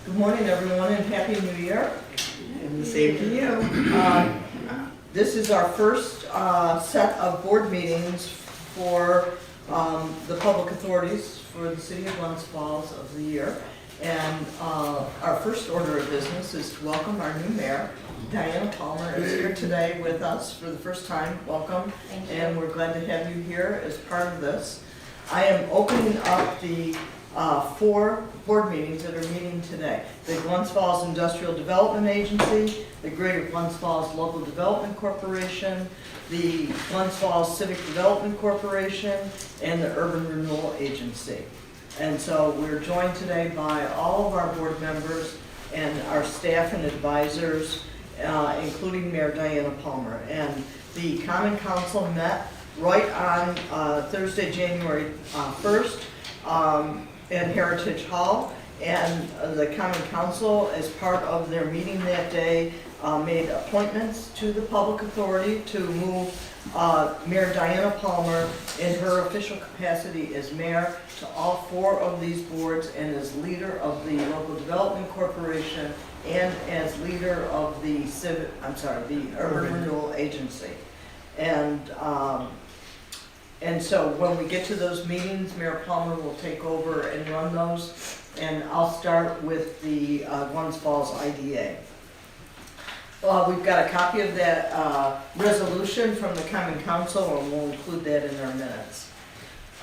Good morning, everyone, and Happy New Year. And the same to you. This is our first set of board meetings for the public authorities for the city of Glens Falls of the year. And our first order of business is to welcome our new mayor. Diana Palmer is here today with us for the first time. Welcome. Thank you. And we're glad to have you here as part of this. I am opening up the 4 board meetings that are meeting today. The Glens Falls Industrial Development Agency, the Greater Glens Falls Local Development Corporation, the Glens Falls Civic Development Corporation, and the Urban Renewal Agency. And so we're joined today by all of our board members and our staff and advisors, including Mayor Diana Palmer. And the Common Council met right on Thursday, January 1st, at Heritage Hall, and the Common Council, as part of their meeting that day, made appointments to the public authority to move Mayor Diana Palmer in her official capacity as mayor to all 4 of these boards, and as leader of the Local Development Corporation and as leader of the the Urban Renewal Agency. And so when we get to those meetings, Mayor Palmer will take over and run those. And I'll start with the Glens Falls IDA. We've got a copy of that resolution from the Common Council, and we'll include that in our minutes.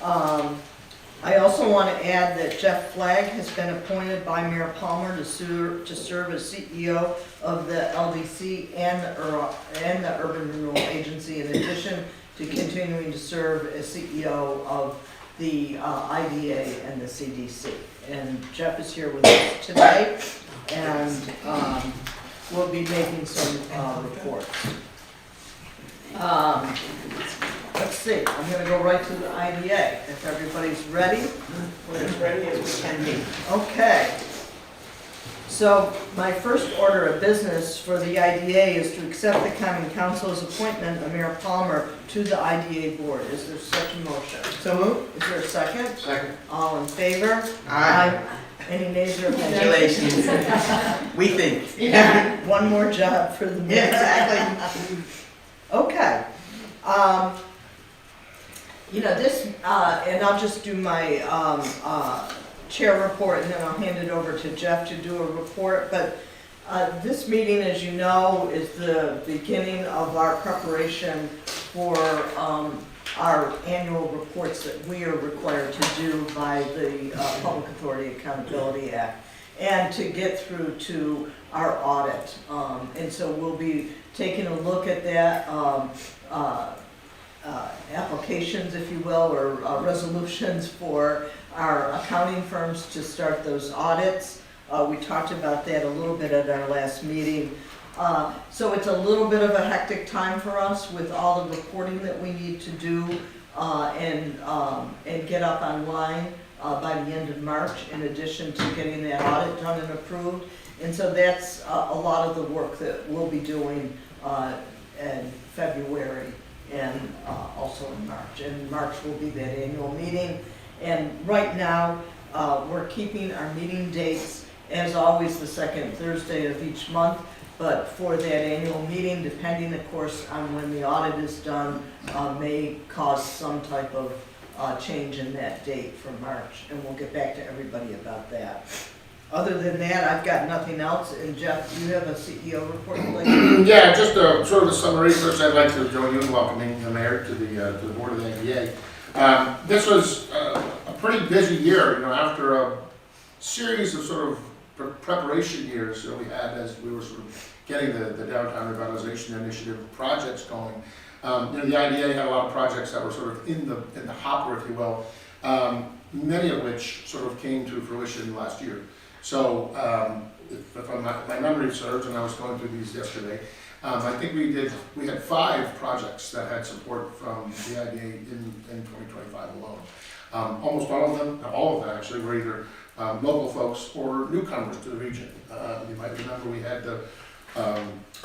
I also want to add that Jeff Flagg has been appointed by Mayor Palmer to serve as CEO of the LDC and the Urban Renewal Agency, in addition to continuing to serve as CEO of the IDA and the CDC. And Jeff is here with us today, and we'll be making some reports. Let's see, I'm going to go right to the IDA, if everybody's ready. We're as ready as we can be. Okay. So my first order of business for the IDA is to accept the Common Council's appointment of Mayor Palmer to the IDA board. Is there such a motion? So moved. Is there a second? Second. All in favor? Aye. Any nays or abstentions? Congratulations. We think. Yeah, one more job for the mayor. Yeah, exactly. Okay. This, and I'll just do my chair report, and then I'll hand it over to Jeff to do a report. But this meeting, as you know, is the beginning of our preparation for our annual reports that we are required to do by the Public Authority Accountability Act, and to get through to our audit. And so we'll be taking a look at that, applications, if you will, or resolutions for our accounting firms to start those audits. We talked about that a little bit at our last meeting. So it's a little bit of a hectic time for us with all the reporting that we need to do and get up online by the end of March, in addition to getting that audit done and approved. And so that's a lot of the work that we'll be doing in February and also in March. And March will be that annual meeting. And right now, we're keeping our meeting dates, as always, the second Thursday of each month. But for that annual meeting, depending, of course, on when the audit is done, may cause some type of change in that date for March. And we'll get back to everybody about that. Other than that, I've got nothing else. And Jeff, do you have a CEO report you'd like to do? Yeah, just sort of a summary. First, I'd like to join you in welcoming the mayor to the board of the IDA. This was a pretty busy year, after a series of sort of preparation years that we had as we were sort of getting the downtown revitalization initiative projects going. The IDA had a lot of projects that were sort of in the hopper, if you will, many of which sort of came to fruition last year. So if my memory serves, and I was going through these yesterday, I think we had 5 projects that had support from the IDA in 2025 alone. Almost all of them actually were either local folks or newcomers to the region. You might remember we had the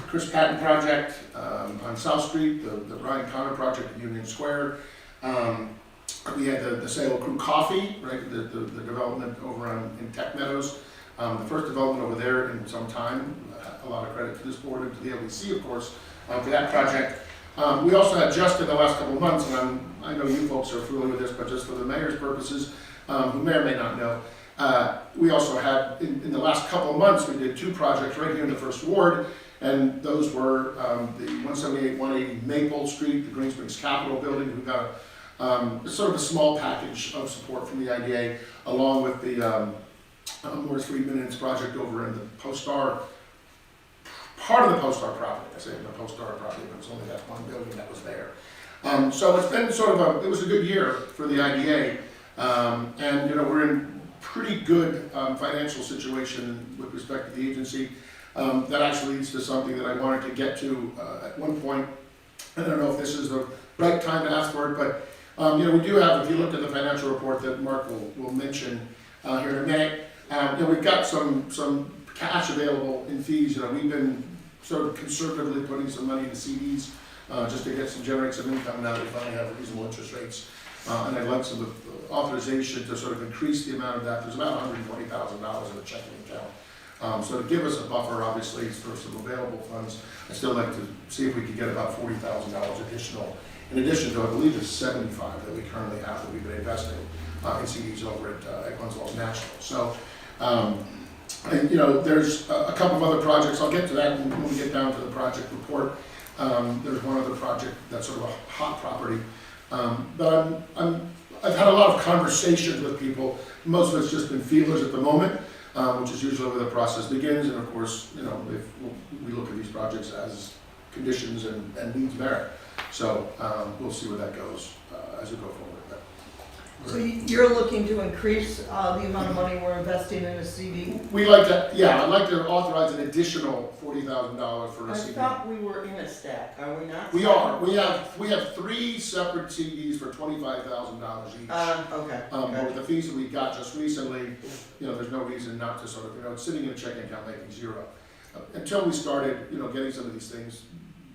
Chris Patton project on South Street, the Ryan Connor project at Union Square. We had the Sale Crew Coffee, right? The development over in Tech Meadows. The first development over there in some time. A lot of credit to this board and to the LDC, of course, for that project. We also had just in the last couple of months, and I know you folks are familiar with this, but just for the mayor's purposes, who may or may not know, we also had, in the last couple of months, we did 2 projects right here in the first ward, and those were the 178, 180 Maple Street, the Green Springs Capitol Building. We got sort of a small package of support from the IDA, along with the Morris Friedman and his project over in the Post-Star, part of the Post-Star property. I say the Post-Star property, but it's only that one building that was there. So it's been sort of it was a good year for the IDA, and we're in pretty good financial situation with respect to the agency. That actually leads to something that I wanted to get to at one point. I don't know if this is the right time to ask for it, but we do have, if you look at the financial report that Mark will mention here in a minute, we've got some cash available in fees. We've been sort of conservatively putting some money into CDs just to generate some income now that we finally have reasonable interest rates. And I'd like some authorization to sort of increase the amount of that. There's about $120,000 in the checking account. So to give us a buffer, obviously, for some available funds, I'd still like to see if we could get about $40,000 additional, in addition to, I believe it's 75 that we currently have that we've been investing in CDs over at Glens National. So, there's a couple of other projects. I'll get to that when we get down to the project report. There's one other project that's sort of a hot property. But I've had a lot of conversations with people. Most of it's just been feelers at the moment, which is usually where the process begins. And of course, if we look at these projects as conditions and needs merit. So we'll see where that goes as we go forward. So you're looking to increase the amount of money we're investing in a CD? We like to, I'd like to authorize an additional $40,000 for a I CD. thought we were in a stack, are we not? We are. We have 3 separate CDs for $25,000 each. Okay. But with the fees that we got just recently, there's no reason not to sort of, it's sitting in a checking account making zero. Until we started, getting some of these things,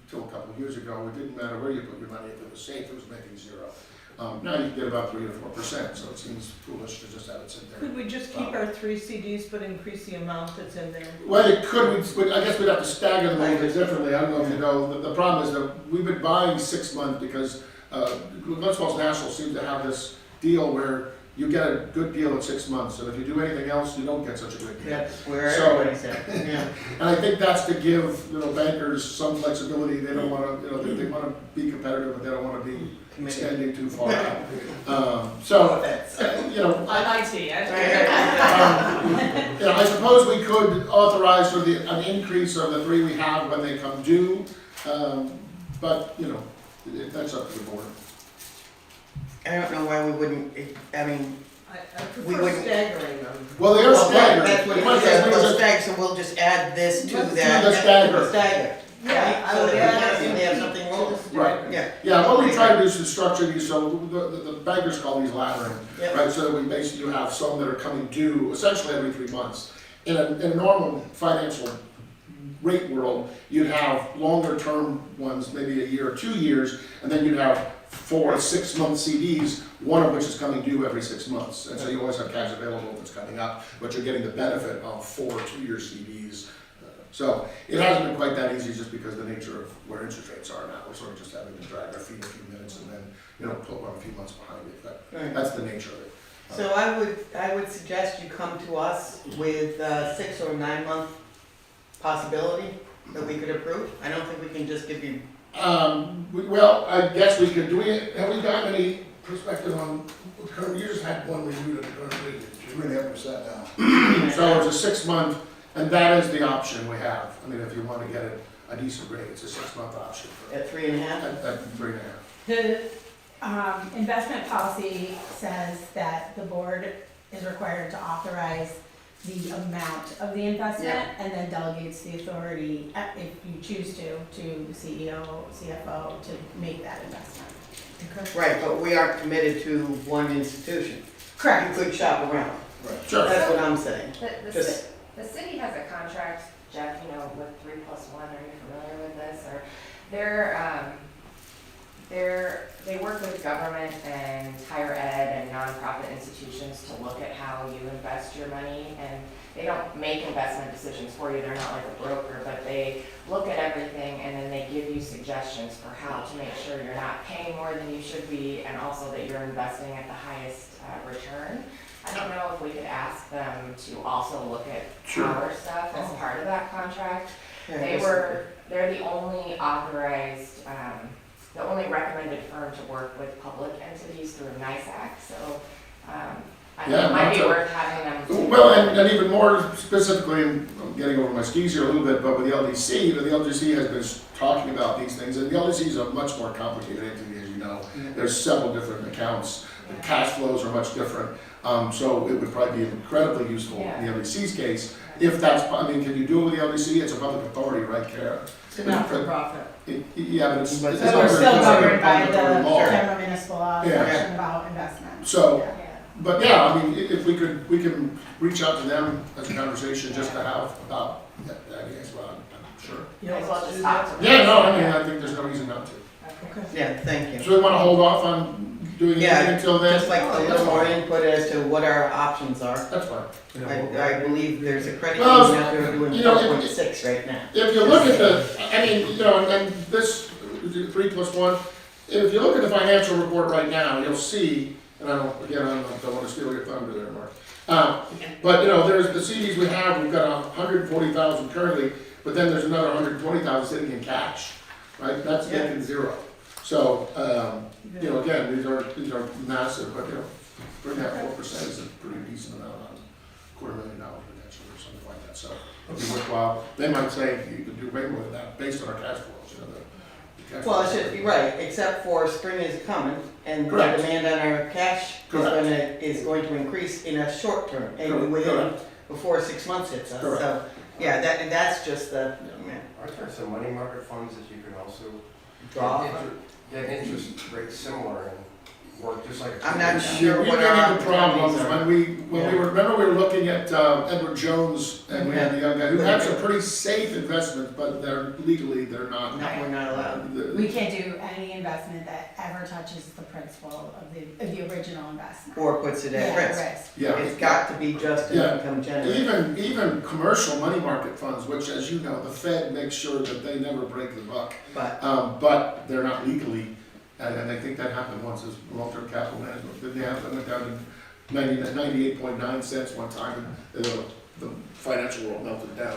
until a couple of years ago, it didn't matter where you put your money. If it was safe, it was making zero. Now you can get about 3 or 4%, so it seems foolish to just have it sit there. Could we just keep our 3 CDs but increase the amount that's in there? Well, it could. I guess we'd have to stagger them a little bit differently. I don't know if you know. The problem is that we've been buying 6 months because Glens National seems to have this deal where you get a good deal at 6 months, and if you do anything else, you don't get such a good deal. That's where everybody's at. Yeah. And I think that's to give bankers some flexibility. They don't want to, they want to be competitive, but they don't want to be extending too far out. On IT, I suppose we could authorize for an increase of the 3 we have when they come due, but that's up to the board. I don't know why we wouldn't, I We prefer wouldn't- staggering them. Well, they are staggered. That's what it Once is, they- we'll stagger, so we'll just add this to Let's do that. the stagger. Stagger. Yeah, I So would that add we it. have something rolling. Right. Yeah. Yeah, what we try to do is to structure these, so the bankers call these laddering, Yep. right? So that we basically have some that are coming due essentially every 3 months. In a normal financial rate world, you'd have longer term ones, maybe a year or 2 years, and then you'd have 4 or 6 month CDs, one of which is coming due every 6 months. And so you always have cash available if it's coming up, but you're getting the benefit of 4 2-year CDs. So it hasn't been quite that easy just because of the nature of where interest rates are now. We're sort of just having to drag our feet a few minutes and then, put one a few months behind it. But Right. that's the nature of it. So I would suggest you come to us with 6 or 9 month possibility that we could approve. I don't think we can just give you, Well, I guess we could, have we got any perspective on, we just had one reviewed at the current rate, 2.5% now. So it's a 6 month, and that is the option we have. I mean, if you want to get a decent rate, it's a 6 month option for, at 3.5? at 3.5. The investment policy says that the board is required to authorize the amount of the investment Yeah. and then delegates the authority, if you choose to the CEO, CFO to make that investment. Right, but we aren't committed to one institution. Correct. You could shop around. Sure. That's what I'm saying. Just- The city has a contract, Jeff, with 3+1, are you familiar with this? Or They work with government and higher ed and nonprofit institutions to look at how you invest your money, and they don't make investment decisions for you, they're not like a broker, but they look at everything and then they give you suggestions for how to make sure you're not paying more than you should be, and also that you're investing at the highest return. I don't know if we could ask them to also look at Sure. our stuff as part of that contract. Yeah, They're the only authorized, the only recommended firm to work with public entities through NISAC, so, I think Yeah, it might be that's a- worth having them. to- Well, and even more specifically, and I'm getting over my skis here a little bit, but with the LDC, the LDC has been talking about these things, and the LDC is a much more complicated entity, as you know. There's several different accounts, the cash flows are much different, so it would probably be incredibly useful in the LDC's case. If that's, I mean, can you do it with the LDC? It's a public authority, right, Kara? It's a not-for-profit. Yeah, but it's. But it's So we're under- still it's under governed by the public law. general municipal law Yeah. section about investment. So, Yeah. but yeah, I mean, if we can reach out to them as a conversation just to have about that idea as well, I'm sure. You Might know, as well let's just do talk that. to them. Yeah, no, I mean, I think there's no reason not to. Okay. Yeah, thank you. So we wanna hold off on doing Yeah, anything until then? Just like a That's little more fine. input as to what our options are. That's fine. I believe there's a credit Well, union out there doing you know, 4.6 right now. If you look at the, I mean, you know, and this, 3+1, if you look at the financial report right now, you'll see, and I don't, again, I don't wanna steal your thunder there, Mark. But, you know, there's the CDs we have, we've got 140,000 currently, but then there's another 120,000 sitting in cash, right? That's Yeah. making zero. So, you know, again, these are massive, but, you know, bring that 4% is a pretty decent amount on $250,000 potentially or something like that, so it'll be worthwhile. They might say you could do way more than that based on our cash flows, you know, the cash Well, it flows. should be right, except for spring is coming and the Correct. demand on our cash Correct. is going to increase in a short term and Correct. within, Correct. before 6 months hits us. Correct. So, yeah, that's just the Aren't there some money market funds that you can also draw. get interest rates similar and work just like a? I'm not traditional- sure We what ran our into problems opportunities when we were, remember we were looking at Edward Jones and we had the young guy who had some pretty safe investments, but they're not. No, we're not allowed. We can't do any investment that ever touches the principal of the original investment. Or puts it at Yeah, risk. Yeah. It's got to be just an Yeah. income generator. Even commercial money market funds, which as you know, the Fed makes sure that they never break the buck. But they're not legally, and I think that happened once as long-term capital management, didn't they have, that went down to 98.9 cents one time, and the financial world melted down.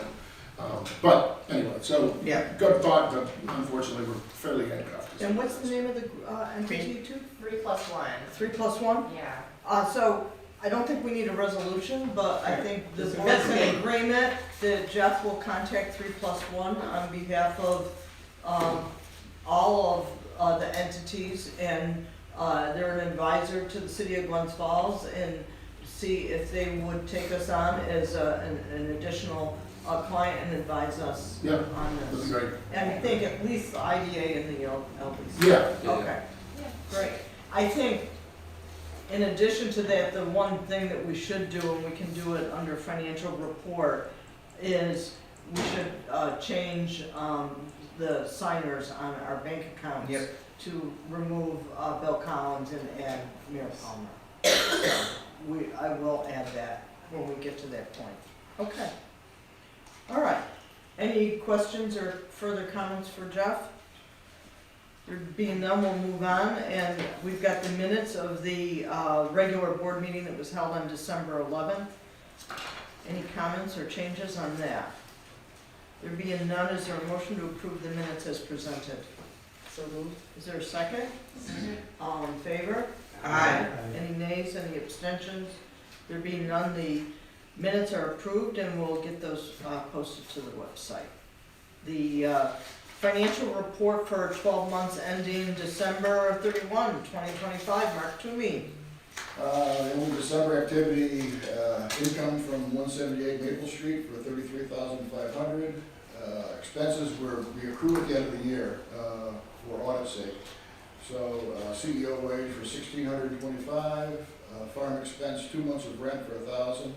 But anyway, so, Yeah. good thought, but unfortunately, we're fairly handcuffed. And what's the name of the entity too? 3+1, 3+1? yeah. So I don't think we need a resolution, but I think the Just board's in investigate. agreement that Jeff will contact 3+1 on behalf of all of the entities, and they're an advisor to the city of Glens Falls, and see if they would take us on as an additional client and advise us Yeah, on that'd be this. great. And I think at least the IDA and the LDC. Yeah, Okay, great. I think, in addition to that, the one thing that we should do, and we can do it under financial report, is we should change the signers on our bank accounts Yep. to remove Bill Collins and add Mayor Palmer. I will add that when we get to that point. Okay. All right. Any questions or further comments for Jeff? There being none, we'll move on, and we've got the minutes of the regular board meeting that was held on December 11th. Any comments or changes on that? There being none, is there a motion to approve the minutes as presented? So moved. Is there a second? All in favor? Aye. Any nays, any abstentions? There being none, the minutes are approved, and we'll get those posted to the website. The financial report for 12 months ending December 31, 2025, Mark Toomey. In December activity, income from 178 Maple Street for $33,500. Expenses we accrue at the end of the year for audit's sake. So CEO wage for $1,625, farm expense 2 months of rent for $1,000,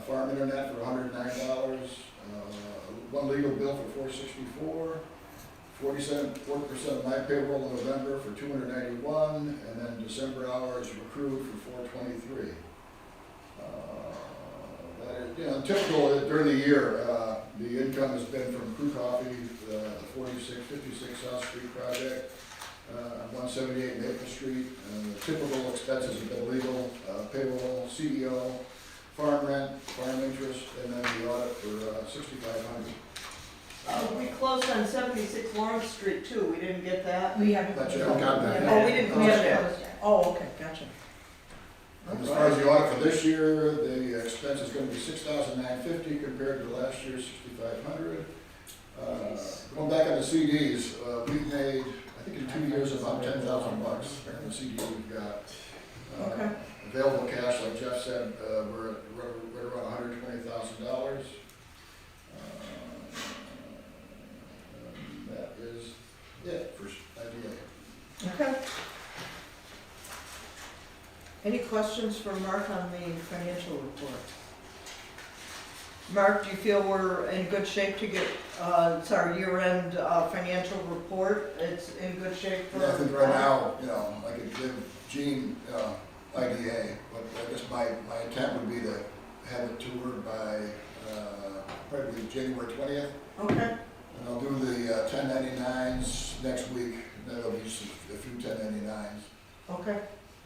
farm internet for $109, one legal bill for $464, 40% of my payroll in November for 291, and then December hours accrued for 423. Typical during the year, the income has been from Crew Coffee, the 56 South Street project, 178 Maple Street, and the typical expenses have been legal, payroll, CEO, farm rent, farm interest, and then the audit for 6,500. We closed on 76 Lawrence Street too, we didn't get that? We haven't. That's it. Got that. Oh, we didn't We close haven't yet. closed yet. Oh, okay, gotcha. And as far as the audit for this year, the expense is gonna be $6,950 compared to last year's $6,500. Going back on the CDs, we've made, I think in 2 years, about $10,000 in the CD we've got. Okay. Available cash, like Jeff said, we're at right around $120,000. That is it for IDA. Okay. Any questions for Mark on the financial report? Mark, do you feel we're in good shape to get, it's our year-end financial report? It's in good shape for? Yeah, I think right now, I could give Gene, IDA, but I guess my intent would be to have it toured by, probably January 20th. Okay, And I'll do the 1099s next week, and then there'll be a few 1099s. okay,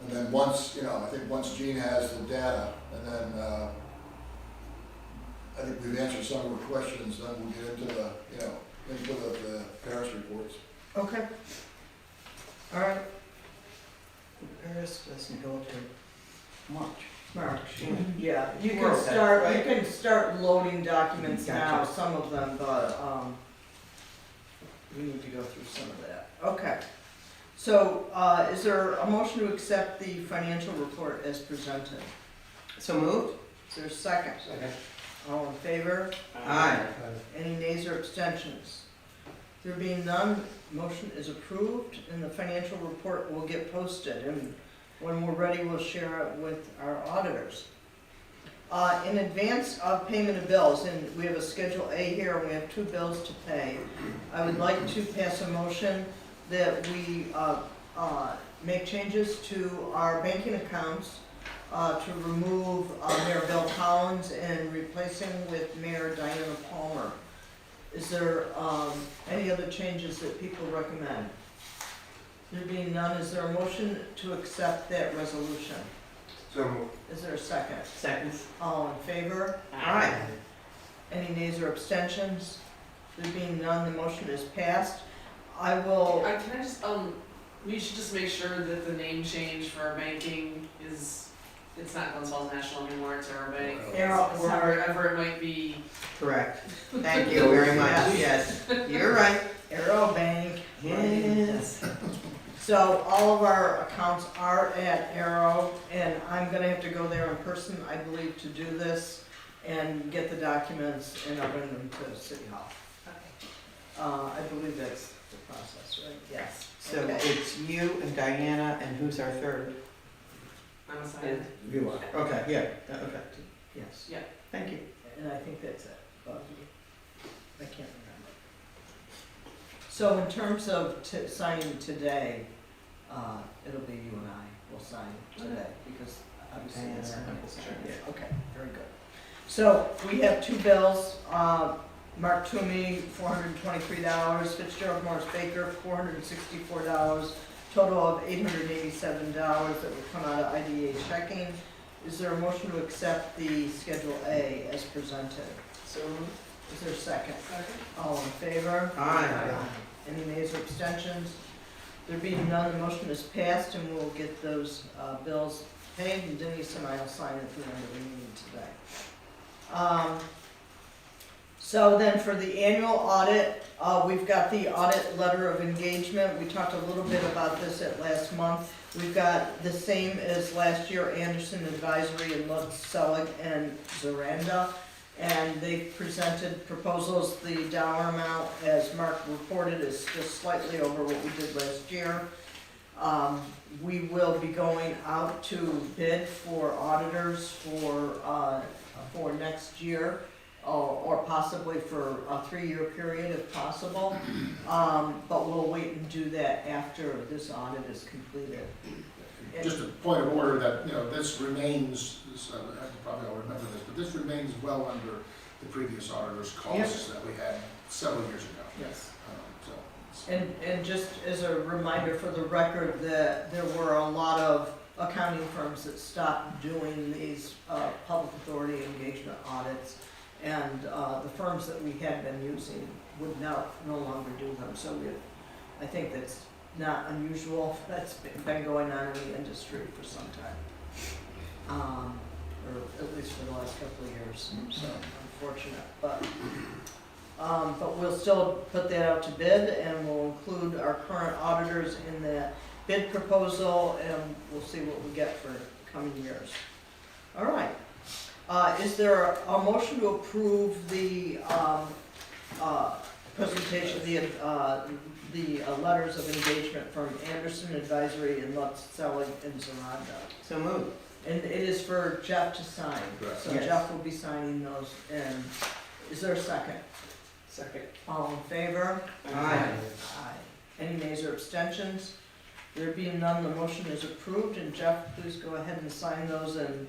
And then once, I think once Gene has the data, and then, I think we've answered some of her questions, then we'll get into the, into the Paris reports. okay. All right. Paris doesn't go to March. Yeah, you We're can okay, start, you right? can start loading documents now, Gotcha. some of them, but, we need to go through some of that. Okay. So, is there a motion to accept the financial report as presented? So moved? Is there a second? All in favor? Aye. Any nays or abstentions? There being none, motion is approved and the financial report will get posted, and when we're ready, we'll share it with our auditors. In advance of payment of bills, and we have a Schedule A here, and we have 2 bills to pay, I would like to pass a motion that we make changes to our banking accounts to remove Mayor Bill Collins and replace him with Mayor Diana Palmer. Is there any other changes that people recommend? There being none, is there a motion to accept that resolution? So moved. Is there a second? Seconds? All in favor? Aye. Any nays or abstentions? There being none, the motion is passed. I will, Can I just, we should just make sure that the name change for our banking is, it's not Glens Falls National anymore, it's Arrow Bank. Arrow, Or sorry. wherever it might be. Correct. Thank you very much, Yes. yes. You're right. Arrow Bank. Yes. So all of our accounts are at Arrow, and I'm gonna have to go there in person, I believe, to do this and get the documents, and I'll bring them to City Hall. I believe that's the process, right? Yes. So Okay. it's you and Diana, and who's our third? I'm assigned. You are. Okay, yeah, okay. Yes. Yeah. Thank you. And I think that's it. I can't remember. So in terms of signing today, it'll be you and I will sign today, because obviously And, it's not sure. yeah, okay, very good. So we have 2 bills, Mark Toomey, $423, Fitzgerald Morris Baker, $464, total of $887 that would come out of IDA checking. Is there a motion to accept the Schedule A as presented? So, Is there a second? second? All in favor? Aye. Any nays or abstentions? There being none, the motion is passed, and we'll get those bills paid, and Denise and I will sign it at the end of the meeting today. So then for the annual audit, we've got the audit letter of engagement. We talked a little bit about this at last month. We've got the same as last year, Anderson Advisory and Lutz, Selig, and Zaranda. And they presented proposals. The dollar amount, as Mark reported, is just slightly over what we did last year. We will be going out to bid for auditors for next year. or possibly for a 3-year period if possible. But we'll wait and do that after this audit is completed. Just a point of order that, this remains, I probably all remember this, but this remains well under the previous auditor's costs that we had several years ago. Yes. So, And just as a reminder for the record, that there were a lot of accounting firms that stopped doing these public authority engagement audits, and the firms that we had been using would no longer do them. So I think that's not unusual. That's been going on in the industry for some time, or at least for the last couple of years. So unfortunate, but we'll still put that out to bid, and we'll include our current auditors in the bid proposal, and we'll see what we get for coming years. All right. Is there a motion to approve the presentation, the letters of engagement from Anderson Advisory and Lutz Selling and Zaranda? So moved. And it is for Jeff to sign. Correct. So Yes. Jeff will be signing those, and is there a second? Second. All in favor? Aye. Aye. Any nays or abstentions? There being none, the motion is approved, and Jeff, please go ahead and sign those and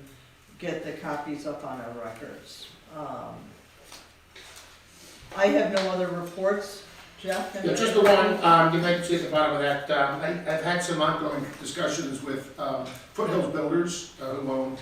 get the copies up on our records. I have no other reports. Jeff? Yeah, just the one, you might see at the bottom of that, I've had some ongoing discussions with Foothills Builders, who own,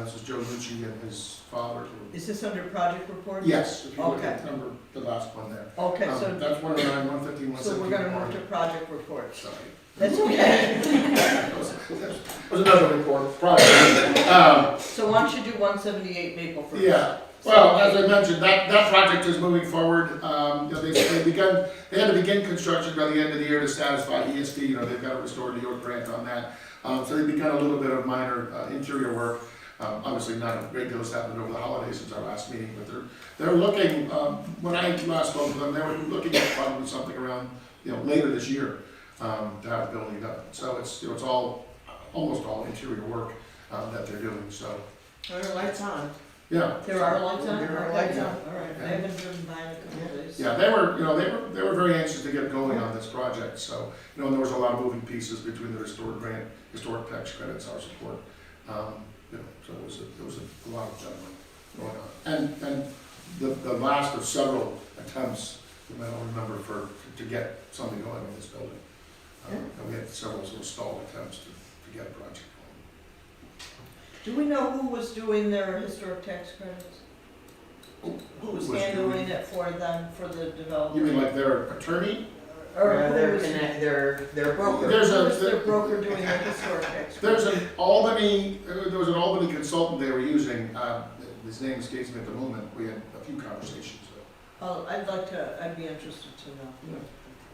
this is Joe Lucci and his father. Is this under project report? Yes, if you look Okay. at number, the last one there. Okay, so, That's 109, 115, 117. so we're gonna move to project reports. Sorry. That's okay. That was another report, project. So why don't you do 178 Maple first? Yeah, well, as I mentioned, that project is moving forward. They had to begin construction by the end of the year to satisfy ESD, they've got to restore the York grant on that. So they've begun a little bit of minor interior work. Obviously not a great deal has happened over the holidays since our last meeting, but they're looking, when I last spoke to them, they were looking at probably something around, later this year, to have the building done. So it's all, almost all interior work, that they're doing, so, Are the lights on? yeah. There are lights on? There are lights on. All right, I haven't driven by in a couple of days. Yeah, they were very anxious to get going on this project, so, there was a lot of moving pieces between the restored grant, historic tax credits, our support. So there was a lot of juggling going on. And the last of several attempts, you might all remember, to get something going in this building. And we had several sort of stalled attempts to get a project going. Do we know who was doing their historic tax credits? Who was handling it for them, for the developer? You mean like their attorney? Or Or who was, their broker? There's who was a, their broker doing the historic tax There's credits? there was an Albany consultant they were using, his name escapes me at the moment, we had a few conversations with. Oh, I'd be interested to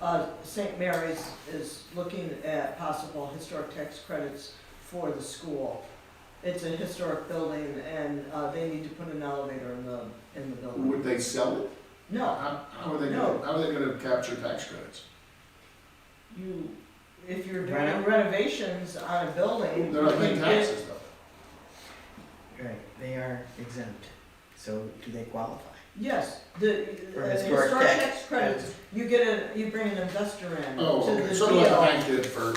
know. St. Mary's is looking at possible historic tax credits for the school. It's a historic building, and they need to put an elevator in the building. Would they sell it? No, How are they No. gonna capture tax credits? if you're doing Reno? renovations on a building. They're not you paying can get- taxes though. Right, they are exempt, so do they qualify? Yes, the For historic historic tax. tax credits, you bring an investor in Oh, to okay, the sort of like the deal. bank did for.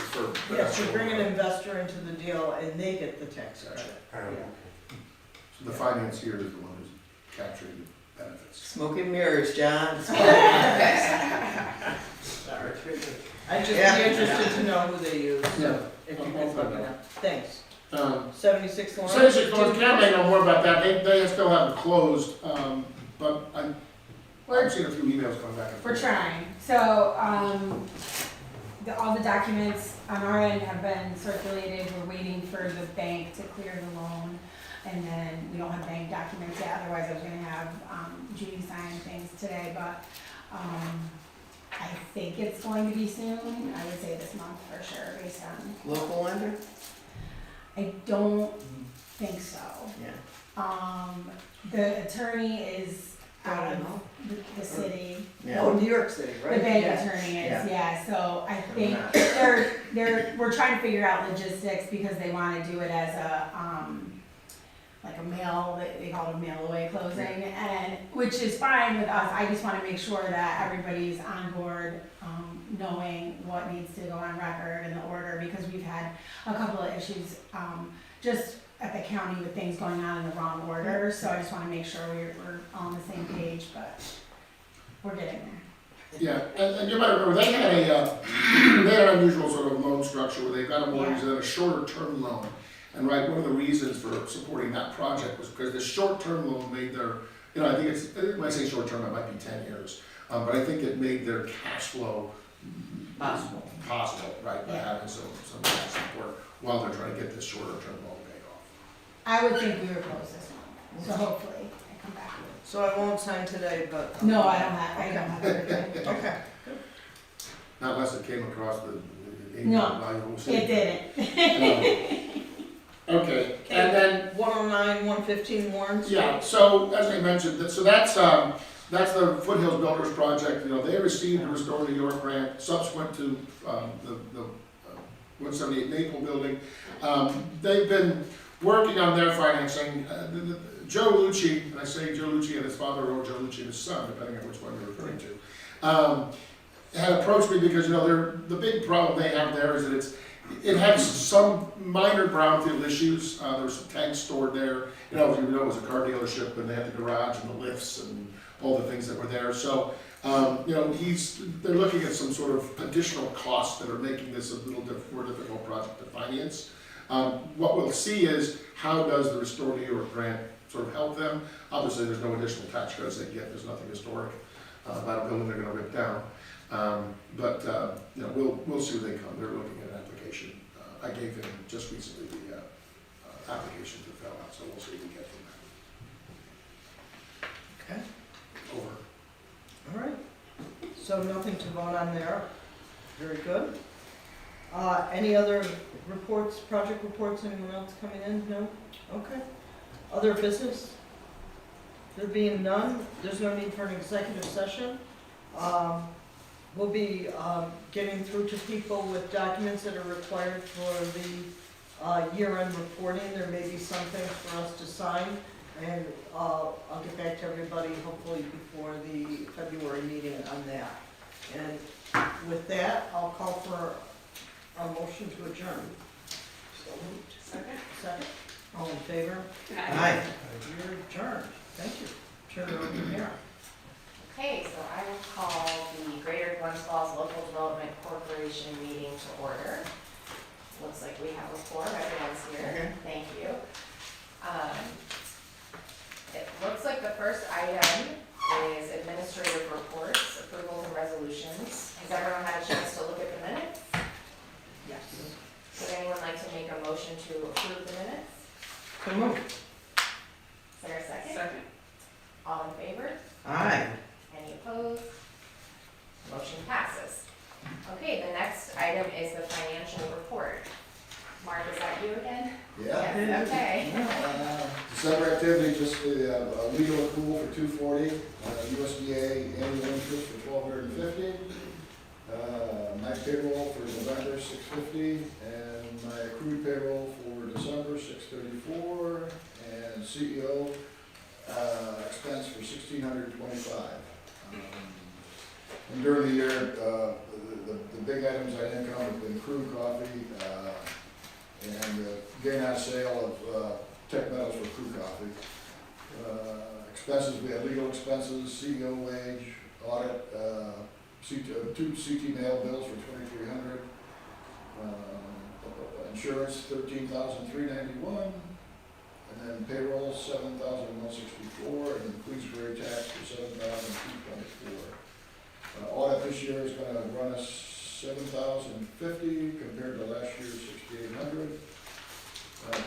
Yes, you bring an investor into the deal and they get the tax Gotcha. credit. So the financier is the one who's capturing the benefits. Smoke and mirrors, John. I'd just be Yeah. interested to know who they use, Yeah. if you I'll can find look it out. up. Thanks. 76 Lawrence? 76 Lawrence, Cam may know more about that, they still haven't closed, but I've seen a few emails coming back and We're forth. trying. So, all the documents on our end have been circulated. We're waiting for the bank to clear the loan. And then we don't have bank documents yet, otherwise I was gonna have, Judy sign things today, but, I think it's going to be soon. I would say this month for sure, based on, Local lender? I don't think so. Yeah. The attorney is out I of don't know. the city. Oh, New York City, right? The bank Yeah. attorney is, Yeah. yeah, so I think not. we're trying to figure out logistics because they wanna do it as a, like a mail, they call it a mail away closing, and which is fine with us. I just wanna make sure that everybody's on board, knowing what needs to go on record and the order, because we've had a couple of issues, just at the county with things going on in the wrong order, so I just wanna make sure we're all on the same page, but we're getting there. Yeah, and you might remember, they had they had an unusual sort of loan structure where they've got a mortgage and then a shorter term loan. And right, one of the reasons for supporting that project was because the short term loan made their, I think when I say short term, it might be 10 years. But I think it made their cash flow possible, right, by having some cash support while they're trying to get this shorter term loan paid off. I would think we were close this month, so hopefully I come back with So I won't sign today, but. it. No, I don't have everything. Okay. Not unless it came across the No, valuable It didn't. Okay, and then 109, 115 warrants? yeah, so as I mentioned, that's the Foothills Builders project. They received a Restore New York grant subsequent to the 178 Maple building. They've been working on their financing. Joe Lucci, and I say Joe Lucci and his father, or Joe Lucci and his son, depending on which one you're referring to, had approached me because the big problem they have there is that it had some minor brownfield issues. There were some tanks stored there. As you know, it was a car dealership, and they had the garage and the lifts and all the things that were there. So, they're looking at some sort of additional costs that are making this a little more difficult project to finance. What we'll see is how does the Restore New York grant sort of help them. Obviously, there's no additional tax credits they get. There's nothing historic about a building they're going to rip down. We'll see where they come. They're looking at an application. I gave him just recently the application to fill out, so we'll see what we get from that. Okay, Over. all right. So nothing to vote on there. Very good. Any other reports, project reports, anyone else coming in? No? Okay. Other business? There being none, there's no need for an executive session. We'll be getting through to people with documents that are required for the year-end reporting. There may be some things for us to sign, and I'll get back to everybody hopefully before the February meeting on that. And with that, I'll call for a motion to adjourn. So moved. Second. All in favor? Aye. You're adjourned. Thank you. Turn it over to Mayor. Okay, so I will call the Greater Glens Falls Local Development Corporation meeting to order. Looks like we have a quorum, everyone's here, thank you. It looks like the first item is administrative reports, approvals and resolutions. Has everyone had a chance to look at the minutes? Yes. Would anyone like to make a motion to approve the minutes? So moved. Is there a second? Second. All in favor? Aye. Any opposed? Motion passes. Okay, the next item is the financial report. Mark, is that you again? Yeah. Yes, okay. December activity, just the legal accrual for 240, USDA annual interest for 1,250, my payroll for November 650, and my accrued payroll for December 634, and CEO expense for 1,625. And during the year, the big items I income have been crude coffee, and gain on sale of tech metals for crude coffee. Expenses, we have legal expenses, CEO wage, audit, two CT mail bills for 2,300. Insurance, 13,391. And then payroll, 7,164, and then police grade tax for 7,224. Audit this year is gonna run us 7,050 compared to last year's 6,800.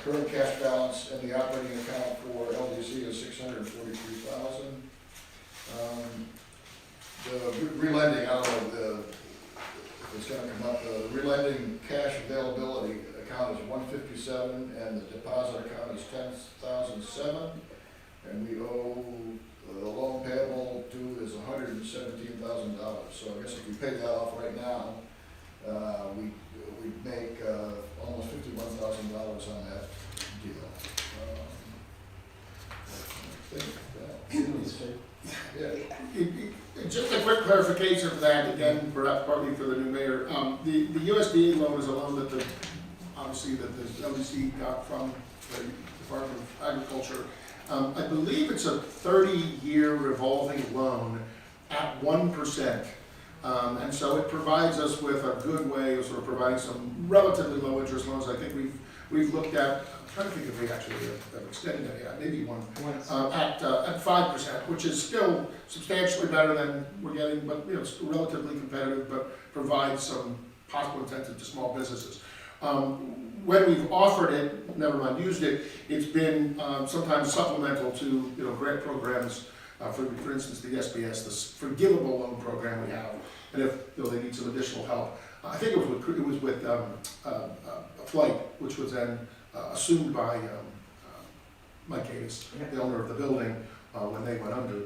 Current cash balance in the operating account for LDC is 643,000. The relending, I don't know if it's gonna come up, the relending cash availability account is 157, and the deposit account is 10,007, and we owe, the loan payable due is $117,000. So I guess if we pay that off right now, we'd make almost $51,000 on that deal. Just a quick clarification of that, again, perhaps partly for the new mayor. The USDA loan is a loan that obviously that the LDC got from the Department of Agriculture. I believe it's a 30-year revolving loan at 1%. And so it provides us with a good way of sort of providing some relatively low interest loans. I think we've looked at, I'm trying to think if we actually have extended that yet, maybe one, at 5%, which is still substantially better than we're getting, but you know, it's relatively competitive, but provides some possible incentive to small businesses. When we've offered it, never mind used it, it's been sometimes supplemental to grant programs. For instance, the SBS, this forgivable loan program we have, and if they need some additional help, I think it was with Flight, which was then assumed by Mike Davis, the owner of the building, when they went under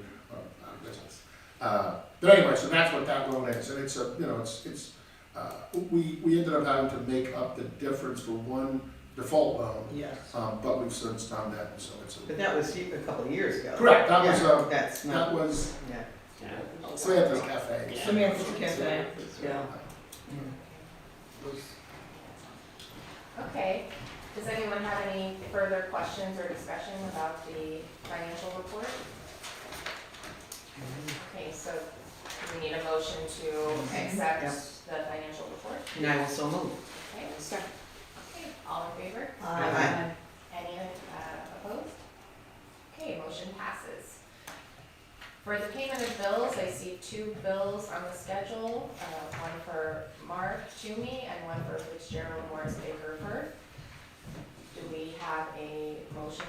business. But anyway, so that's what that loan is, and it's we ended up having to make up the difference for one default loan. Yes. But we've since done that, and so it's But that was a couple of years ago. correct. That was Yeah, that's not, that was yeah. Samantha's Cafe. Samantha's Cafe, yeah. Okay, does anyone have any further questions or discussion about the financial report? Okay, so do we need a motion to accept the financial report? And I will so move. Okay, okay, all in favor? Aye. Any opposed? Okay, motion passes. For the payment of bills, I see 2 bills on the schedule, one for Mark Toomey and one for Fitzgerald Morris Baker Firth. Do we have a motion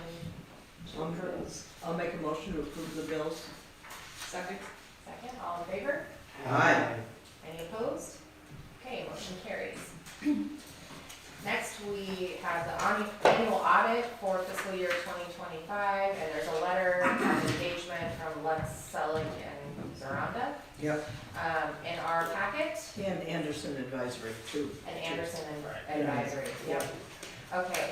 to approve? I'll make a motion to approve the bills. Second? Second, all in favor? Aye. Any opposed? Okay, motion carries. Next, we have the annual audit for fiscal year 2025, and there's a letter of engagement from Lex Selig and Zoranda Yep. in our packet, And Anderson Advisory, too. and Anderson and Advisory. Yep. Okay,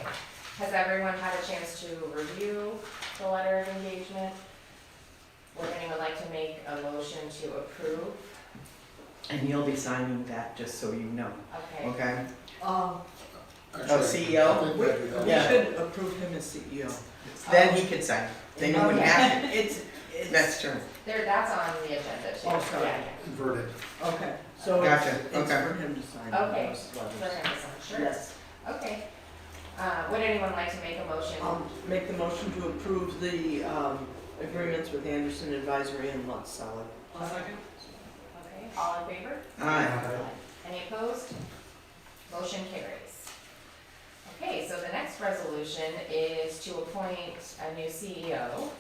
has everyone had a chance to review the letter of engagement? Would anyone like to make a motion to approve? And you'll be signing that, just so you know, Okay. okay? Actually, CEO? I think that'd be that. We Yeah. should approve him as CEO. Then he could sign. Then you wouldn't have to. It's, That's true. That's on the agenda too. Oh, sorry. Yeah, Converted. Okay, so Gotcha, it's okay. for him to sign. Okay. those For letters. him to sign, sure. Yes. Okay. Would anyone like to make a motion? I'll make the motion to approve the agreements with Anderson Advisory and Lutz Solid. I'll second. Okay, all in favor? Aye. Any opposed? Motion carries. Okay, so the next resolution is to appoint a new CEO.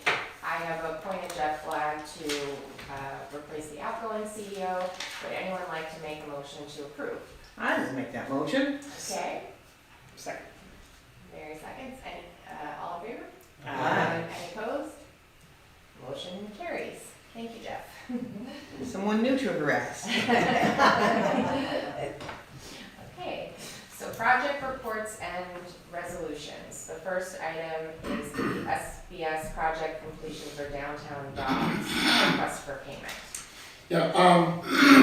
I have appointed Jeff Flagg to replace the outgoing CEO. Would anyone like to make a motion to approve? I will make that motion. Okay, Second. Mary seconds. Any, all in favor? Aye. Any opposed? Motion carries. Thank you, Jeff. Someone new to harass. Okay, so project reports and resolutions. The first item is the SBS project completion for downtown docks, request for payment. Yeah,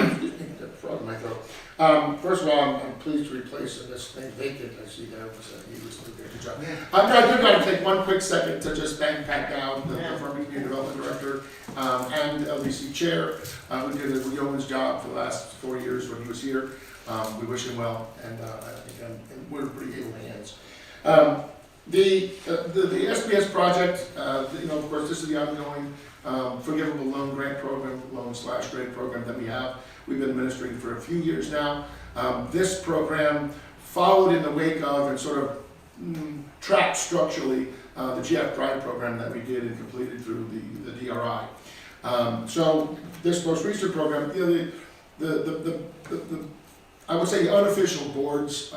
excuse me, got a frog in my throat. First of all, I'm pleased to replace this thing vacant, I see there, he was doing a good job. I do gotta take one quick second to just thank Pat Dowd, the former community development director, and LDC chair, who did a yeoman's job for the last 4 years when he was here. We wish him well, and I think we're in pretty able hands. The SBS project, of course, this is the ongoing forgivable loan grant program, loan/grant program that we have. We've been administering for a few years now. This program followed in the wake of and sort of tracked structurally the GF Drive program that we did and completed through the DRI. So this most recent program, I would say the unofficial board's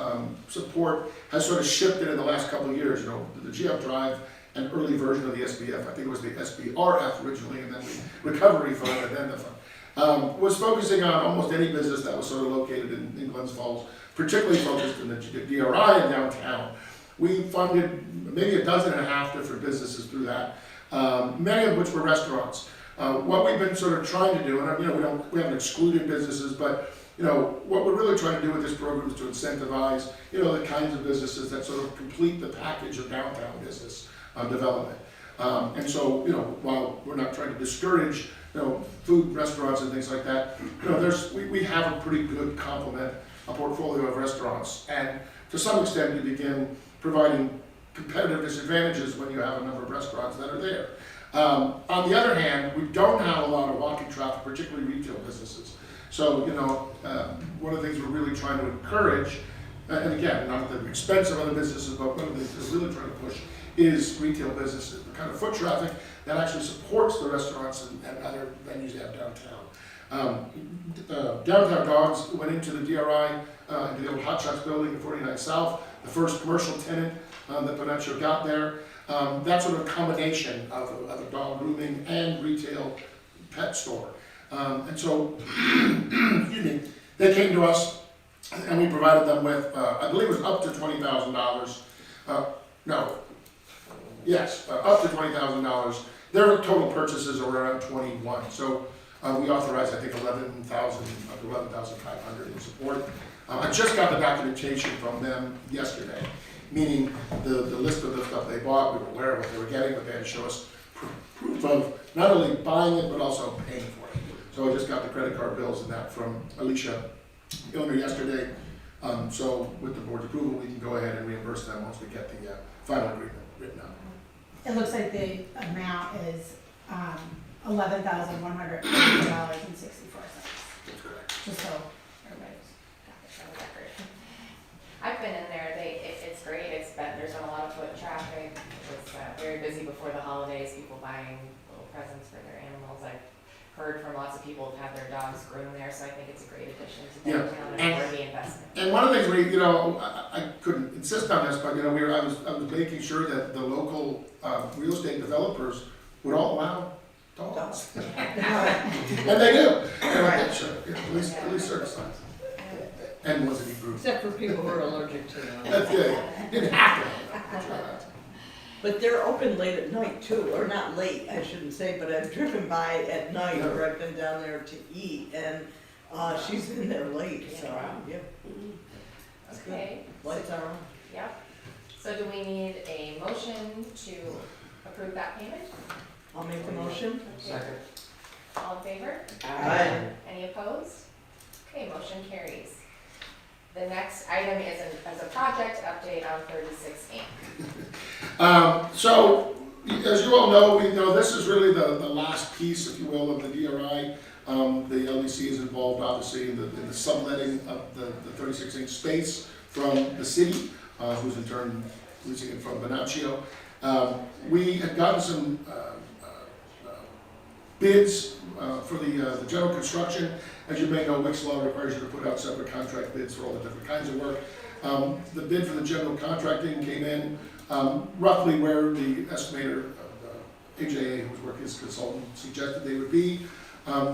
support has sort of shifted in the last couple of years. The GF Drive, an early version of the SBF, I think it was the SBRF originally, and then the recovery fund, and then the fund, was focusing on almost any business that was sort of located in Glens Falls, particularly focused in the DRI and downtown. We funded maybe 12.5 different businesses through that, many of which were restaurants. What we've been sort of trying to do, and we haven't excluded businesses, but what we're really trying to do with this program is to incentivize, the kinds of businesses that sort of complete the package of downtown business development. And so, while we're not trying to discourage, food, restaurants and things like that, we have a pretty good complement, a portfolio of restaurants. And to some extent, you begin providing competitive disadvantages when you have a number of restaurants that are there. On the other hand, we don't have a lot of walking traffic, particularly retail businesses. So, one of the things we're really trying to encourage, and again, not at the expense of other businesses, but one of the things we're really trying to push is retail businesses, the kind of foot traffic that actually supports the restaurants and other venues they have downtown. Downtown Dogs went into the DRI, into the old Hot Shots building in 49 South, the first commercial tenant that Venancio got there. That's sort of a combination of a dog grooming and retail pet store. And so, excuse me, they came to us and we provided them with, I believe it was up to $20,000. Up to $20,000. Their total purchases are around 21. So we authorized, I think, 11,500 in support. I just got the documentation from them yesterday, meaning the list of the stuff they bought. We were aware of what they were getting, but they had to show us proof of not only buying it, but also paying for it. So I just got the credit card bills and that from Alicia Gilner yesterday. So with the board's approval, we can go ahead and reimburse them once we get the final agreement written up. It looks like the amount is $11,150.64. That's correct. Just so everybody's got it on the record. I've been in there, it's great, there's been a lot of foot traffic, it's very busy before the holidays, people buying little presents for their animals. I've heard from lots of people who've had their dogs groomed there, so I think it's a great addition to downtown and worth the investment. And one of the things I couldn't insist on this, but I was making sure that the local real estate developers would all allow dogs. And they do. And sure, at least certain size. And ones that eat groups. Except for people who are allergic to them. That's good. Didn't have to. That's right. But they're open late at night too, or not late, I shouldn't say, but I've driven by at night, or I've been down there to eat, and she's been there late, so, yeah. That's good. Okay, Lights are on. yep. So do we need a motion to approve that payment? I'll make the motion. Second. All in favor? Aye. Any opposed? Okay, motion carries. The next item is a project update on 36 Inc. So, as you all know, this is really the last piece, if you will, of the DRI. The LDC is involved, obviously, in the subletting of the 36 Inc. space from the city, who's in turn leasing it from Venancio. We had gotten some bids for the general construction. As you may know, Wick's law requires you to put out separate contract bids for all the different kinds of work. The bid for the general contracting came in roughly where the estimator, AJA, who's working as a consultant, suggested they would be.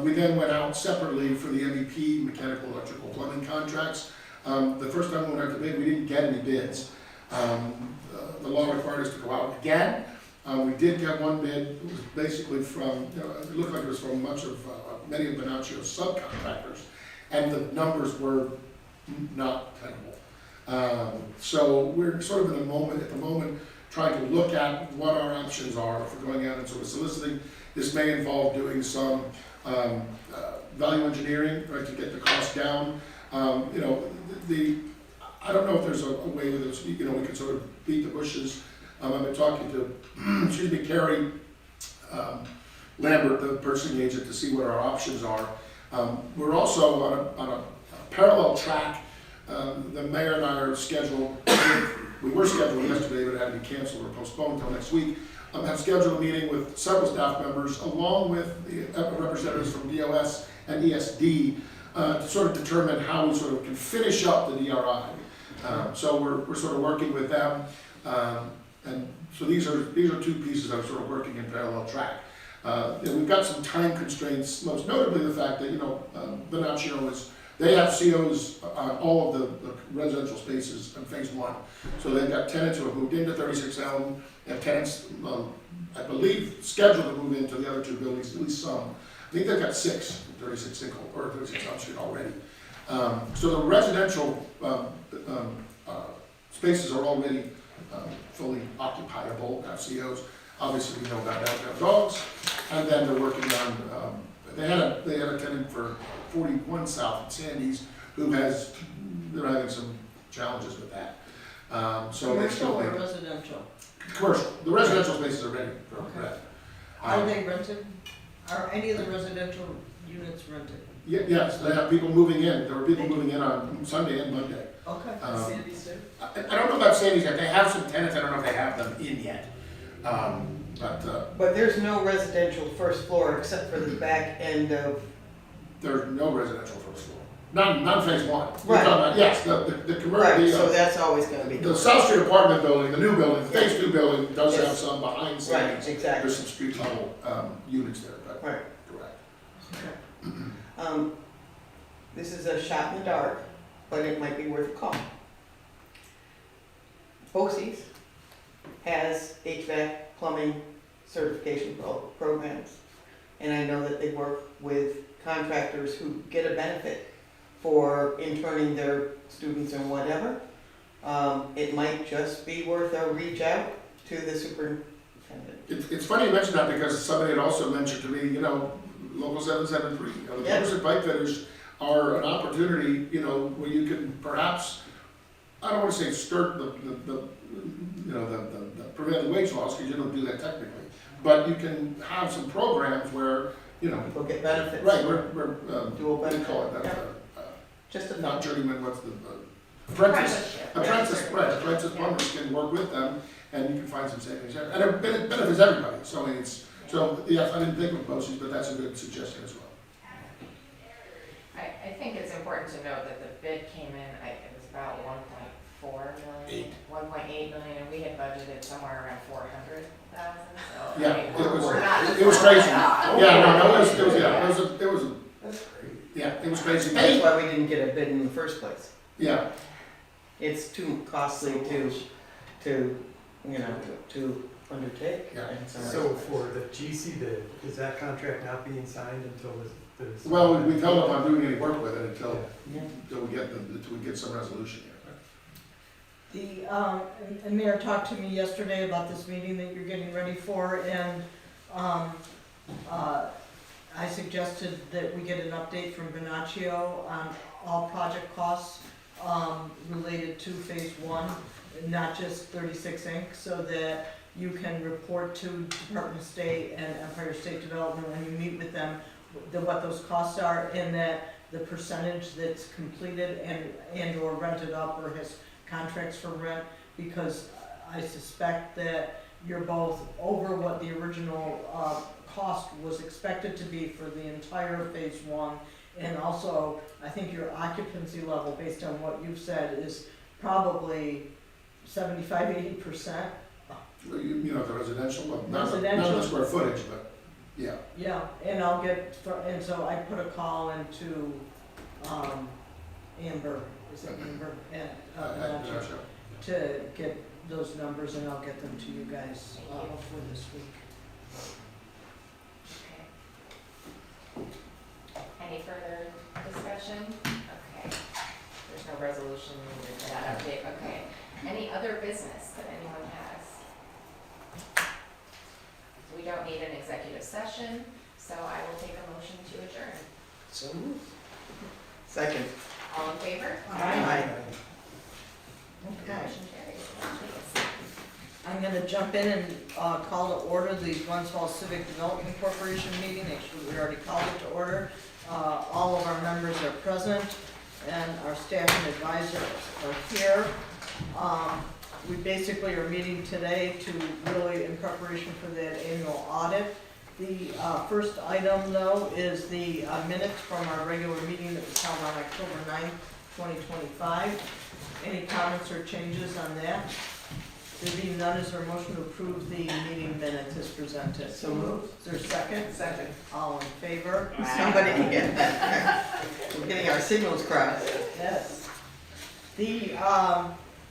We then went out separately for the MEP, mechanical, electrical, plumbing contracts. The first time we went out to bid, we didn't get any bids. The law required us to go out again. We did get one bid. It was basically from, it looked like it was from many of Venancio's subcontractors, and the numbers were not tenable. So we're sort of at the moment trying to look at what our options are for going out and sort of soliciting. This may involve doing some value engineering, right, to get the cost down. I don't know if there's a way with this, we can sort of beat the bushes. I've been talking to, Carrie Lambert, the purchasing agent, to see what our options are. We're also on a parallel track. The mayor and I are scheduled, we were scheduled yesterday, but it had to be canceled or postponed until next week. Have scheduled a meeting with several staff members, along with the representatives from DOS and ESD, to sort of determine how we sort of can finish up the DRI. So we're sort of working with them. And so these are two pieces that are sort of working in parallel track. We've got some time constraints, most notably the fact that, Venancio is They have COs on all of the residential spaces in phase one. So they've got tenants who have moved into 36 Elm, they have tenants, I believe, scheduled to move into the other two buildings, at least some. I think they've got 6, 36 Single, or 36 Elm Street already. So the residential spaces are already fully occupiable, have COs. Obviously, we know about downtown dogs, and then they're working on, they had a tenant for 41 South at Sandy's who they're having some challenges with that. So they Commercial still or make, residential? commercial, the residential spaces are ready for Okay. that. Are they rented? Are any of the residential units rented? Yes, they have people moving in, there were people moving in on Sunday and Monday. Okay. Sandy's too? I don't know about Sandy's yet, they have some tenants, I don't know if they have them in yet. But But there's no residential first floor except for the back end of, there's no residential first floor. None phase one. You're Right. talking about- Yes, the right, commercial, so that's always gonna be. the South Street apartment building, the new building, the phase 2 building does have Yes. some behind Right, Sandy's. exactly, There's some street level, units there, but right. correct. This is a shot in the dark, but it might be worth a call. BOCES has HVAC plumbing certification programs. And I know that they work with contractors who get a benefit for interning their students and whatever. It might just be worth a reach out to the superintendent. It's funny you mention that because somebody had also mentioned to me, Local 773, the Yeah. plumbers and pipe fitters are an opportunity, where you can perhaps, I don't want to say skirt the prevailing wage laws, because you don't do that technically. But you can have some programs where, People get benefits. right, we're, Dual what do you benefit. call it? Just a Not journeyman, what's the, apprentice, Apprenticeship. apprentice plumbers can work with them, and you can find some savings there. And it benefits everybody, so I mean, yes, I didn't think of BOCES, but that's a good suggestion as well. I think it's important to note that the bid came in, it was about 1.4 million, 1.8 million, and we had budgeted somewhere around 400,000, so. Yeah, I mean, it we're was- not it was far crazy. off. Yeah, no, it was, That's great. yeah, it was crazy. That's why we didn't get a bid in the first place. Yeah, It's too costly to undertake. Yeah. And So for the GC bid, is that contract not being signed until there's? well, we've held up on doing any work with it until Yeah. we get some resolution here. And Mayor talked to me yesterday about this meeting that you're getting ready for, and I suggested that we get an update from Venaccio on all project costs related to phase one, not just 36 Inc., so that you can report to Department of State and Empire State Development when you meet with them, what those costs are, and that the percentage that's completed and or rented up or has contracts for rent, because I suspect that you're both over what the original cost was expected to be for the entire phase one, and also, I think your occupancy level, based on what you've said, is probably 75–80%. The residential, not the Residential. square footage, but, yeah. Yeah, and and so I put a call into Amber, is it Amber, to get those numbers, and I'll get them to you guys for this week. Any further discussion? Okay. There's no resolution needed for that update, okay. Any other business that anyone has? We don't need an executive session, so I will take a motion to adjourn. So moved. Second. All in favor? Aye. Okay. Motion carries. I'm gonna jump in and call to order the Glens Falls Civic Development Corporation meeting. Actually, we already called it to order. All of our members are present, and our staff and advisors are here. We basically are meeting today to really, in preparation for that annual audit. The first item, though, is the minutes from our regular meeting that was held on October 9th, 2025. Any comments or changes on that? There being none, is there a motion to approve the meeting minutes as presented? So moved. Is there a second? Second. All in favor? Somebody can get that. getting our signals crossed. Yes. The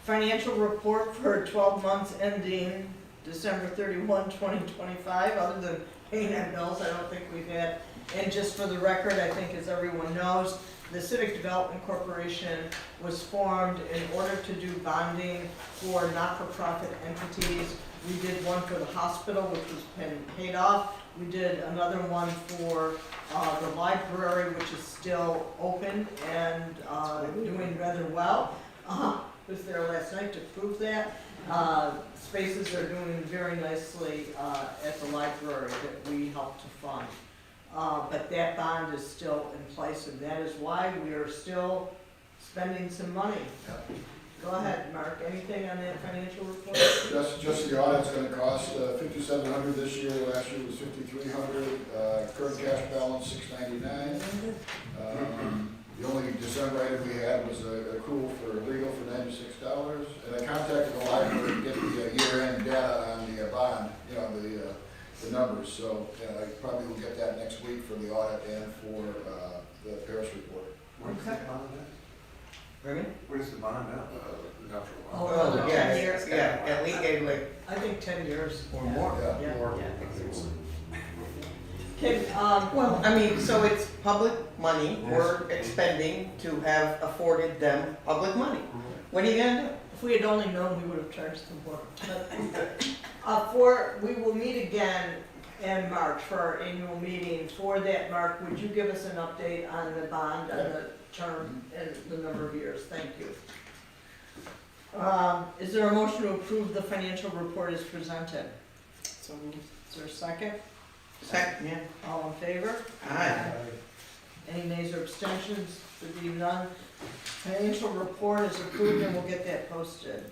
financial report for 12 months ending December 31, 2025, other than paying our bills, I don't think we've had. And just for the record, I think as everyone knows, the Civic Development Corporation was formed in order to do bonding for not-for-profit entities. We did one for the hospital, which was paid off. We did another one for the library, which is still open and doing rather well. Was there last night to prove that. Spaces are doing very nicely at the library that we helped to fund. But that bond is still in place, and that is why we are still spending some money. Go ahead, Mark, anything on that financial report? Just the audit's gonna cost $5,700 this year, last year was $5,300, current cash balance $699. The only December item we had was a accrual for legal for $96, and I contacted the library to get the year-end data on the bond, the numbers, so I probably will get that next week for the audit and for the Paris report. Where's the bond at? Pardon me? Where's the bond at? Oh, Oh, yeah, 10 years, yeah, at least, like, I think 10 years. or more. Yeah. Or- Can, Well, I mean, so it's public money we're expending to have afforded them public money. What are you gonna do? if we had only known, we would have charged them more. We will meet again in March for our annual meeting. For that, Mark, would you give us an update on the bond, on the term and the number of years? Thank you. Is there a motion to approve the financial report as presented? So, Is there a second? second, yeah. All in favor? Aye. Any nays or abstentions? There being none, financial report is approved and we'll get that posted.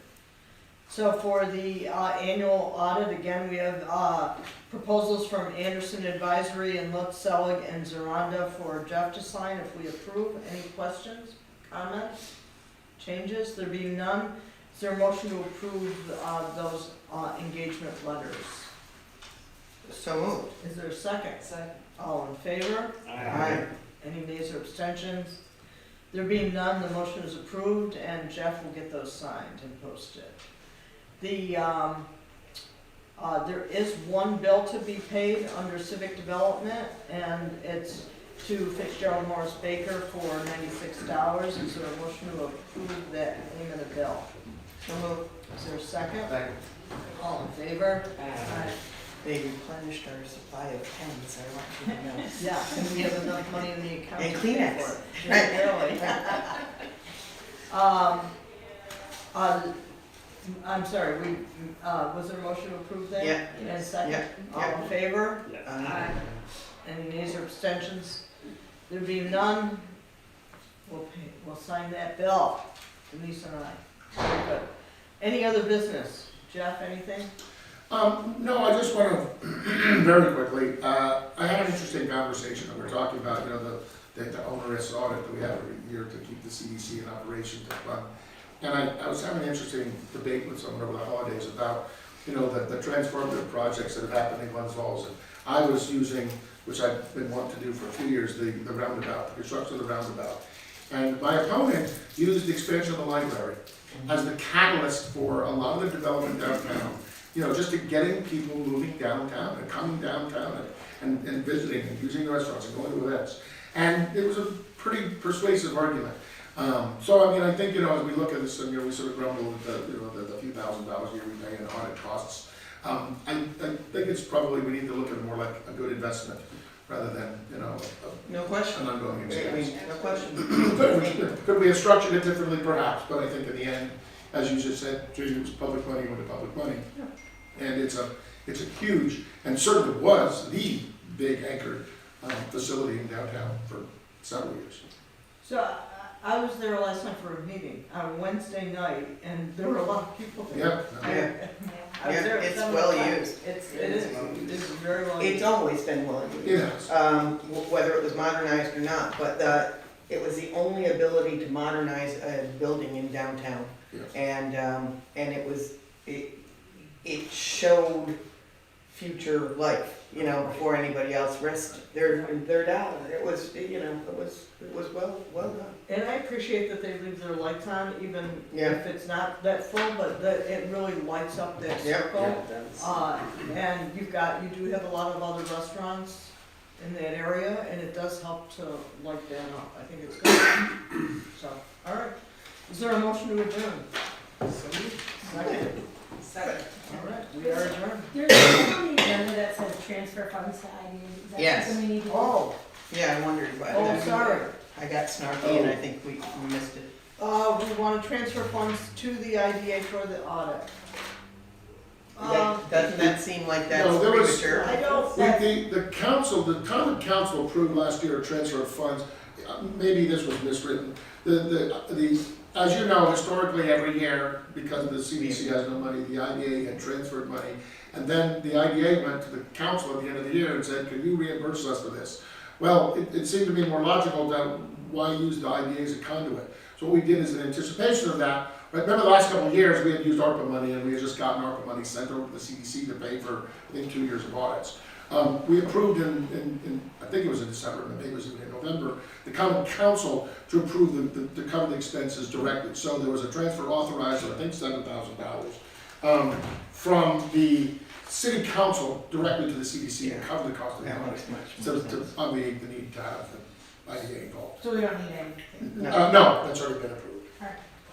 So for the annual audit, again, we have proposals from Anderson Advisory and Lutz, Selig, and Zaranda for Jeff to sign if we approve. Any questions, comments, changes? There being none, is there a motion to approve those engagement letters? So moved. Is there a second? Second. All in favor? Aye. Any nays or abstentions? There being none, the motion is approved, and Jeff will get those signed and posted. There is one bill to be paid under civic development, and it's to Fitzgerald Morris Baker for $96. Is there a motion to approve that payment of bill? So moved. Is there a second? Second. All in favor? Aye. They replenished our supply of pens, I want you to know. Yeah, and we have enough money in the account And to pay Kleenex. for it. Yeah, really. I'm sorry, was there a motion to approve that? Yeah. And a second? Yeah. All in favor? Aye. Any nays or abstentions? There being none, we'll sign that bill, Denise and I. Very good. Any other business? Jeff, anything? No, I just want to, very quickly, I had an interesting conversation, and we're talking about, the onerous audit that we have every year to keep the CDC in operation to fund. And I was having an interesting debate with someone over the holidays about, the transformative projects that have happened in Glens Falls. And I was using, which I've been wanting to do for a few years, the roundabout, the construction of the roundabout. And my opponent used the expansion of the library as the catalyst for a lot of the development downtown. Just to getting people moving downtown and coming downtown and visiting and using the restaurants and going to events. And it was a pretty persuasive argument. So, I think, as we look at this, and, we sort of grumble at the few $1,000s a year we pay in audit costs. I think it's probably, we need to look at it more like a good investment rather than, No question. an ongoing I expense. mean, no question. Could we have structured it differently perhaps, but I think in the end, as you just said, it was public money went to public money. And it's a huge, and certainly was the big anchored facility in downtown for several years. So I was there last night for a meeting on Wednesday night, and there were a lot of people there. Yeah. I was there at It's 7 well o'clock. used. It's very well It's used. always been well used. Yes. Whether it was modernized or not, but it was the only ability to modernize a building in downtown. Yes. And it showed future life. you know, before anybody else risked their dollar. It was, you know, it was well done. And I appreciate that they leave their lights on, even Yeah. if it's not that full, but that it really lights up that Yep. circle. And you do have a lot of other restaurants in that area, and it does help to light that up. I think it's good. So, all right. Is there a motion to adjourn? Second. Second. All right, we are adjourned. There's something on the agenda that says transfer funds to IDA. Is that Yes. something we need to do? Oh, Yeah, I wondered about that. sorry. I got snarky and I think we missed it. We want to transfer funds to the IDA for the audit. Doesn't that seem like that's No, there was- premature? I don't, The council, the common council approved last year a transfer of funds. Maybe this was miswritten. As you know, historically, every year, because the CDC has no money, the IDA had transferred money. And then the IDA went to the council at the end of the year and said, can you reimburse us for this? Well, it seemed to me more logical that why use the IDA as a conduit? So what we did is in anticipation of that, remember the last couple of years, we had used ARPA money and we had just gotten ARPA money sent over to the CDC to pay for, I think, 2 years of audits. We approved in, I think it was in December, maybe it was even in November, the common council to approve to cover the expenses directly. So there was a transfer authorized of, I think, $7,000 from the city council directly to the CDC to cover the cost of the That audit. makes much So more to sense. obviate the need to have the IDA involved. So we don't need anything. No, that's already been approved.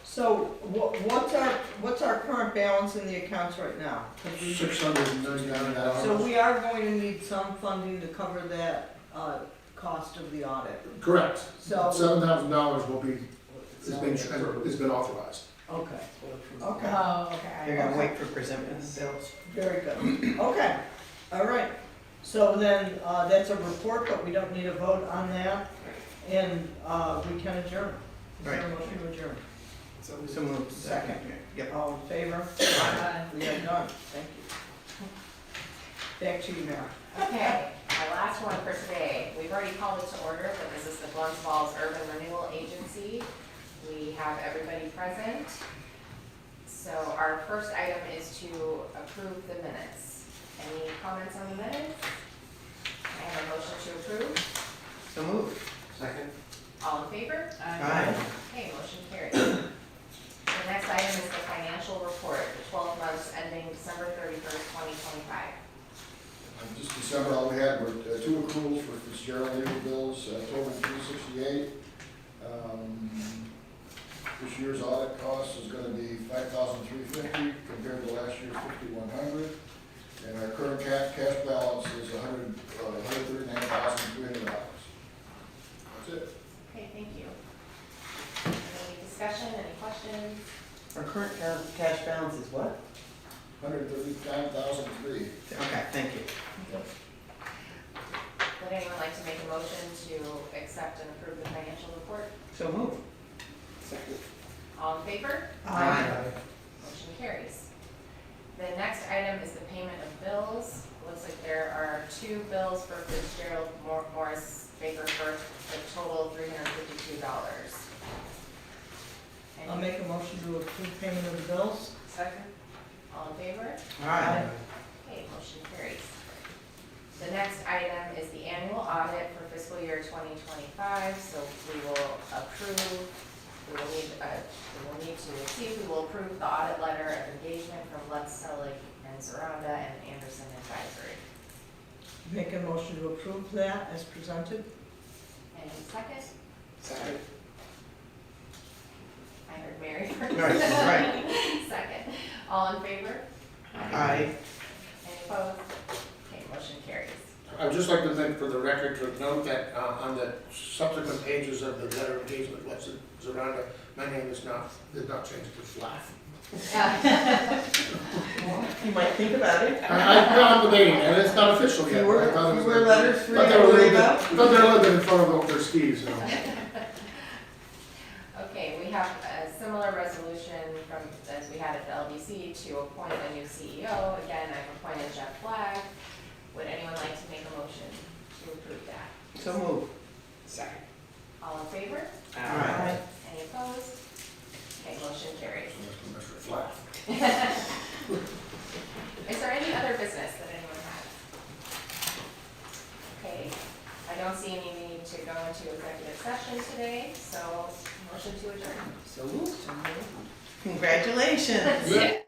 so what's our current balance in the accounts right now? 'Cause we- $699. So we are going to need some funding to cover that, cost of the audit. Correct. So, $7,000 has been authorized. okay, Oh, okay, okay. They're gonna wait for presentment bills. very good, okay, all right. So then, that's a report, but we don't need a vote on that, and, we can adjourn. Is there a Right. motion to adjourn? So moved. Second. Yep. All in favor? Aye. We are done, thank you. Back to you, Mayor. Okay, our last one for today. We've already called it to order, but this is the Glens Falls Urban Renewal Agency. We have everybody present. So our first item is to approve the minutes. Any comments on the minutes? I have a motion to approve. So moved. Second. All in favor? Aye. Okay, motion carries. The next item is the financial report, the 12 months ending December 31st, 2025. Just December, all we had were 2 accruals for Fitzgerald legal bills, totaling $368. This year's audit cost is gonna be $5,350 compared to last year's $5,100. And our current cash balance is $139,300. That's it. Okay, thank you. Any discussion, any questions? Our current cash balance is what? $139,300. Okay, thank you. Would anyone like to make a motion to accept and approve the financial report? So moved. Second. All in favor? Motion carries. The next item is the payment of bills. Looks like there are 2 bills for Fitzgerald Morris Baker for a total of $352. I'll make a motion to approve payment of the bills. Second. All in favor? Aye. Okay, motion carries. The next item is the annual audit for fiscal year 2025, so we will need to see if we will approve the audit letter of engagement from Lutz, Selig, and Zaranda and Anderson Advisory. Make a motion to approve that as presented. Any second? Second. I heard Mary first. Right. Second. All in favor? Aye. Any opposed? Okay, motion carries. I'd just like to think for the record to note that on the subsequent pages of the letter of engagement, Lutz and Zaranda, my name did not change to Flaff. You might think about it. I'm debating, and it's not official yet. Fewer but I thought it was good. letters for you Thought to they were a worry little about? bit- thought they were a little bit in front of their skis, you know. Okay, we have a similar resolution from, as we had at the LDC, to appoint a new CEO. Again, I've appointed Jeff Flagg. Would anyone like to make a motion to approve that? So moved. Second. All in favor? Aye. Any opposed? Okay, motion carries. Mr. Flaff. Is there any other business that anyone has? don't see any need to go into executive session today, so motion to adjourn. So moved. Congratulations. Yeah.